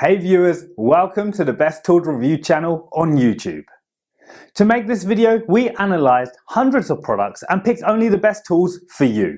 Hey viewers, welcome to the Best Tools Review channel on YouTube. To make this video, we analysed hundreds of products and picked only the best tools for you.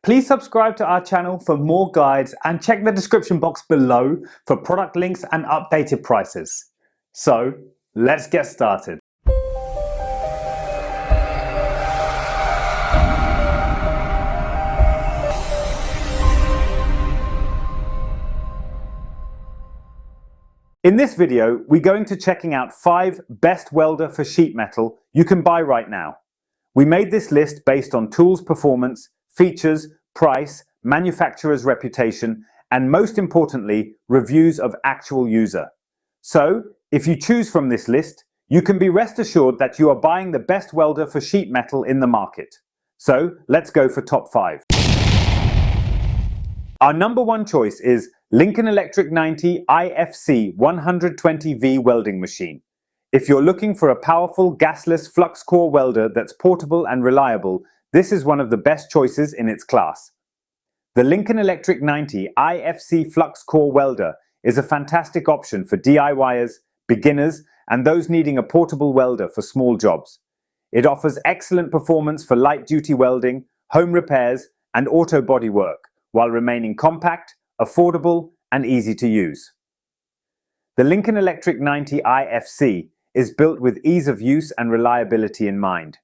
Please subscribe to our channel for more guides and check the description box below for product links and updated prices. So, let's get started. In this video, we're going to checking out 5 best welder for sheet metal you can buy right now. We made this list based on tools performance, features, price, manufacturer's reputation, and most importantly, reviews of actual user. So, if you choose from this list, you can be rest assured that you are buying the best welder for sheet metal in the market. So, let's go for top 5. Our number 1 choice is Lincoln Electric 90 IFC 120V welding machine. If you're looking for a powerful gasless flux core welder that's portable and reliable, this is one of the best choices in its class. The Lincoln Electric 90 IFC flux core welder is a fantastic option for DIYers, beginners, and those needing a portable welder for small jobs. It offers excellent performance for light-duty welding, home repairs, and auto body work, while remaining compact, affordable, and easy to use. The Lincoln Electric 90 IFC is built with ease of use and reliability in mind.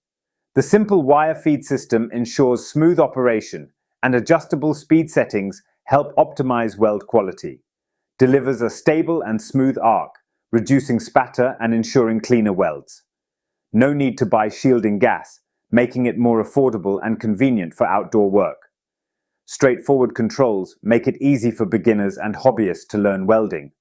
The simple wire feed system ensures smooth operation, and adjustable speed settings help optimize weld quality. Delivers a stable and smooth arc, reducing spatter and ensuring cleaner welds. No need to buy shielding gas, making it more affordable and convenient for outdoor work. Straightforward controls make it easy for beginners and hobbyists to learn welding.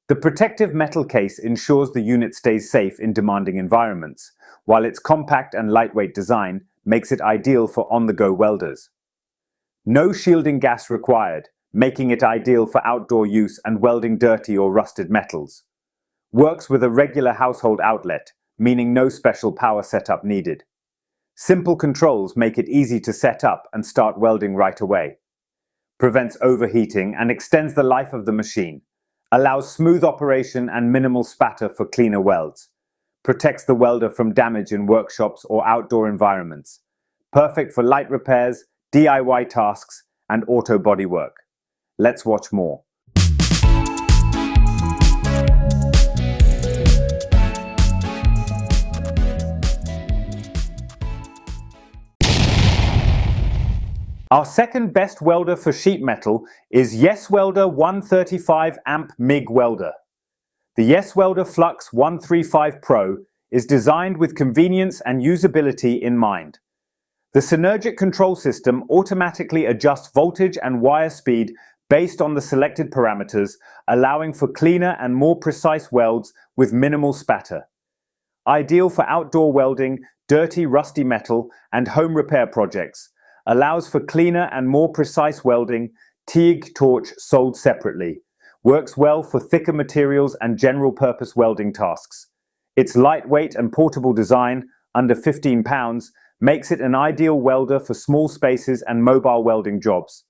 The protective metal case ensures the unit stays safe in demanding environments, while its compact and lightweight design makes it ideal for on-the-go welders. No shielding gas required, making it ideal for outdoor use and welding dirty or rusted metals. Works with a regular household outlet, meaning no special power setup needed. Simple controls make it easy to set up and start welding right away. Prevents overheating and extends the life of the machine. Allows smooth operation and minimal spatter for cleaner welds. Protects the welder from damage in workshops or outdoor environments. Perfect for light repairs, DIY tasks, and auto body work. Let's watch more. Our second best welder for sheet metal is YesWelder 135 amp MIG welder. The YesWelder Flux 135 Pro is designed with convenience and usability in mind. The Synergic control system automatically adjusts voltage and wire speed based on the selected parameters, allowing for cleaner and more precise welds with minimal spatter. Ideal for outdoor welding, dirty, rusty metal, and home repair projects. Allows for cleaner and more precise welding, TIG torch sold separately. Works well for thicker materials and general purpose welding tasks. Its lightweight and portable design, under 15 pounds, makes it an ideal welder for small spaces and mobile welding jobs.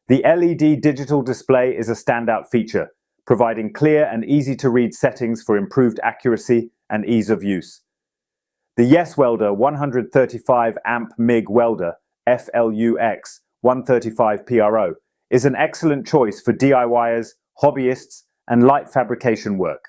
The LED digital display is a standout feature, providing clear and easy to read settings for improved accuracy and ease of use. The YesWelder 135 amp MIG welder FLUX 135 PRO is an excellent choice for DIYers, hobbyists, and light fabrication work.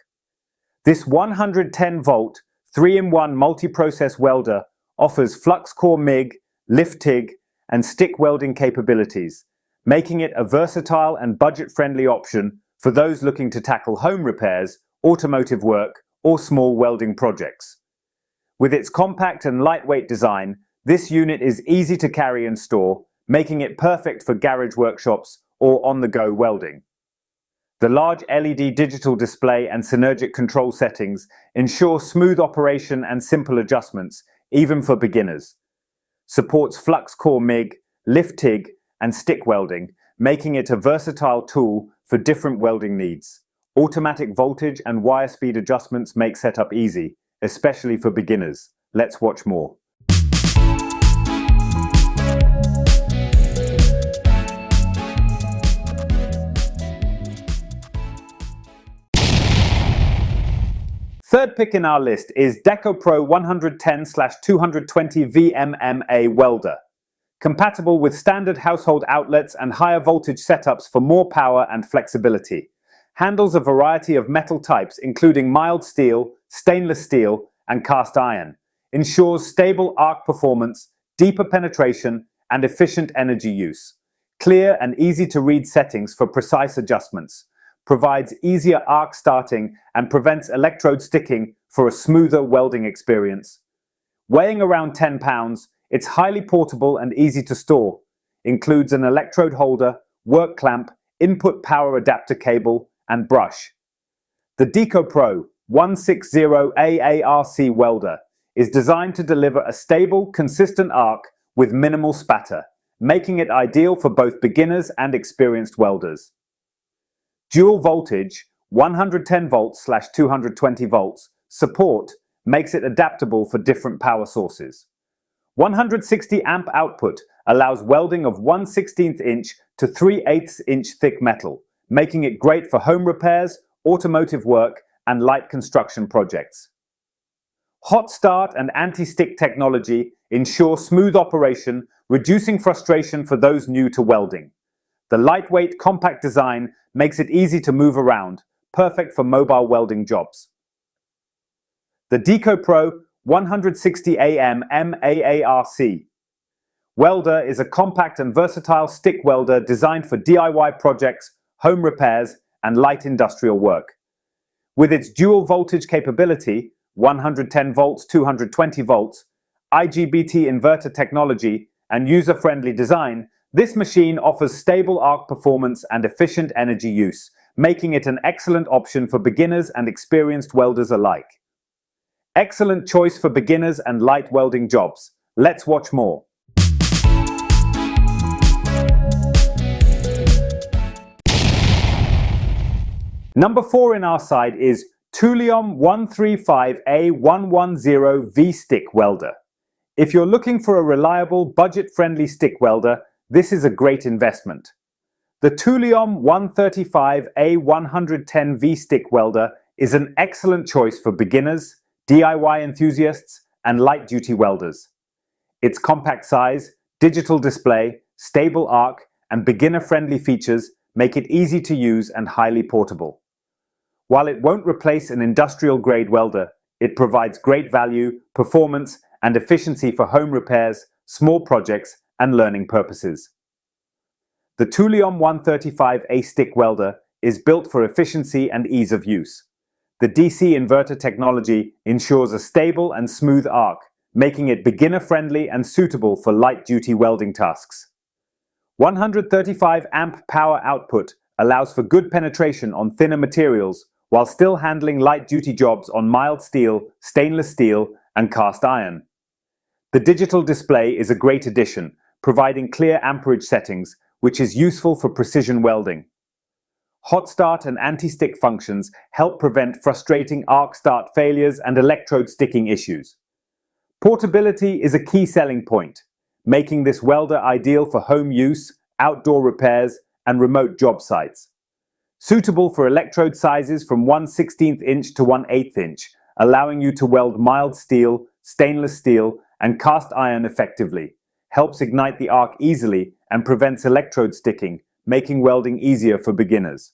This 110-volt, 3-in-1 multi-process welder offers flux core MIG, lift TIG, and stick welding capabilities, making it a versatile and budget-friendly option for those looking to tackle home repairs, automotive work, or small welding projects. With its compact and lightweight design, this unit is easy to carry and store, making it perfect for garage workshops or on-the-go welding. The large LED digital display and Synergic control settings ensure smooth operation and simple adjustments, even for beginners. Supports flux core MIG, lift TIG, and stick welding, making it a versatile tool for different welding needs. Automatic voltage and wire speed adjustments make setup easy, especially for beginners. Let's watch more. Third pick in our list is DecoPro 110/220 VMMA Welder. Compatible with standard household outlets and higher voltage setups for more power and flexibility. Handles a variety of metal types including mild steel, stainless steel, and cast iron. Ensures stable arc performance, deeper penetration, and efficient energy use. Clear and easy to read settings for precise adjustments. Provides easier arc starting and prevents electrode sticking for a smoother welding experience. Weighing around 10 pounds, it's highly portable and easy to store. Includes an electrode holder, work clamp, input power adapter cable, and brush. The DecoPro 160 AARC welder is designed to deliver a stable, consistent arc with minimal spatter, making it ideal for both beginners and experienced welders. Dual voltage 110 volts/220 volts support makes it adaptable for different power sources. 160 amp output allows welding of 1/16 inch to 3/8 inch thick metal, making it great for home repairs, automotive work, and light construction projects. Hot start and anti-stick technology ensure smooth operation, reducing frustration for those new to welding. The lightweight, compact design makes it easy to move around, perfect for mobile welding jobs. The DecoPro 160 AM MAARC welder is a compact and versatile stick welder designed for DIY projects, home repairs, and light industrial work. With its dual voltage capability, 110 volts, 220 volts, IGBT inverter technology, and user-friendly design, this machine offers stable arc performance and efficient energy use, making it an excellent option for beginners and experienced welders alike. Excellent choice for beginners and light welding jobs. Let's watch more. Number 4 in our side is Thulium 135A110 V-Stick Welder. If you're looking for a reliable, budget-friendly stick welder, this is a great investment. The Thulium 135A110 V-Stick Welder is an excellent choice for beginners, DIY enthusiasts, and light-duty welders. Its compact size, digital display, stable arc, and beginner-friendly features make it easy to use and highly portable. While it won't replace an industrial-grade welder, it provides great value, performance, and efficiency for home repairs, small projects, and learning purposes. The Thulium 135A stick welder is built for efficiency and ease of use. The DC inverter technology ensures a stable and smooth arc, making it beginner-friendly and suitable for light-duty welding tasks. 135 amp power output allows for good penetration on thinner materials while still handling light-duty jobs on mild steel, stainless steel, and cast iron. The digital display is a great addition, providing clear amperage settings, which is useful for precision welding. Hot start and anti-stick functions help prevent frustrating arc start failures and electrode sticking issues. Portability is a key selling point, making this welder ideal for home use, outdoor repairs, and remote job sites. Suitable for electrode sizes from 1/16 inch to 1/8 inch, allowing you to weld mild steel, stainless steel, and cast iron effectively. Helps ignite the arc easily and prevents electrode sticking, making welding easier for beginners.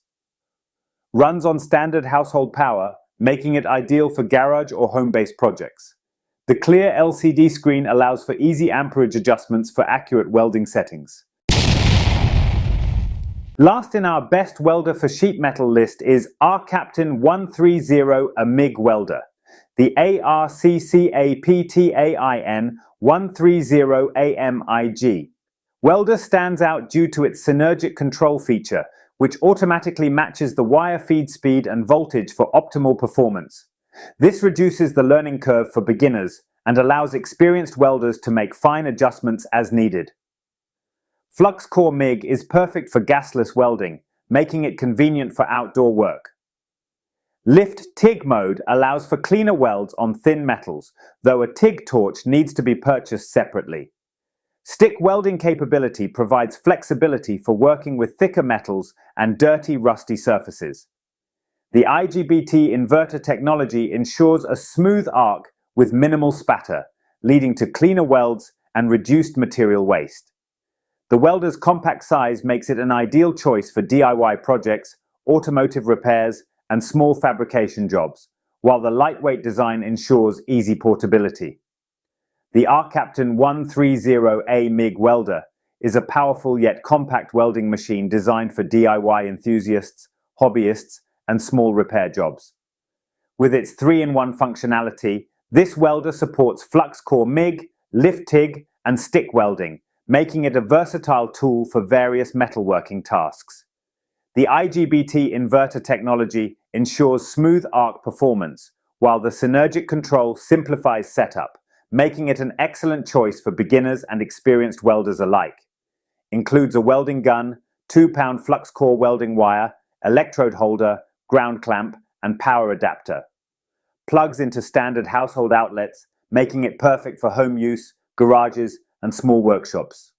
Runs on standard household power, making it ideal for garage or home-based projects. The clear LCD screen allows for easy amperage adjustments for accurate welding settings. Last in our best welder for sheet metal list is R-Captain 130, a MIG welder. The ARCCAPTAIN 130 AMIG. Welder stands out due to its synergic control feature, which automatically matches the wire feed speed and voltage for optimal performance. This reduces the learning curve for beginners and allows experienced welders to make fine adjustments as needed. Flux Core MIG is perfect for gasless welding, making it convenient for outdoor work. Lift TIG mode allows for cleaner welds on thin metals, though a TIG torch needs to be purchased separately. Stick welding capability provides flexibility for working with thicker metals and dirty, rusty surfaces. The IGBT inverter technology ensures a smooth arc with minimal spatter, leading to cleaner welds and reduced material waste. The welder's compact size makes it an ideal choice for DIY projects, automotive repairs, and small fabrication jobs, while the lightweight design ensures easy portability. The R-Captain 130A MIG welder is a powerful yet compact welding machine designed for DIY enthusiasts, hobbyists, and small repair jobs. With its 3-in-1 functionality, this welder supports flux core MIG, lift TIG, and stick welding, making it a versatile tool for various metalworking tasks. The IGBT inverter technology ensures smooth arc performance, while the Synergic control simplifies setup, making it an excellent choice for beginners and experienced welders alike. Includes a welding gun, 2-pound flux core welding wire, electrode holder, ground clamp, and power adapter. Plugs into standard household outlets, making it perfect for home use, garages, and small workshops.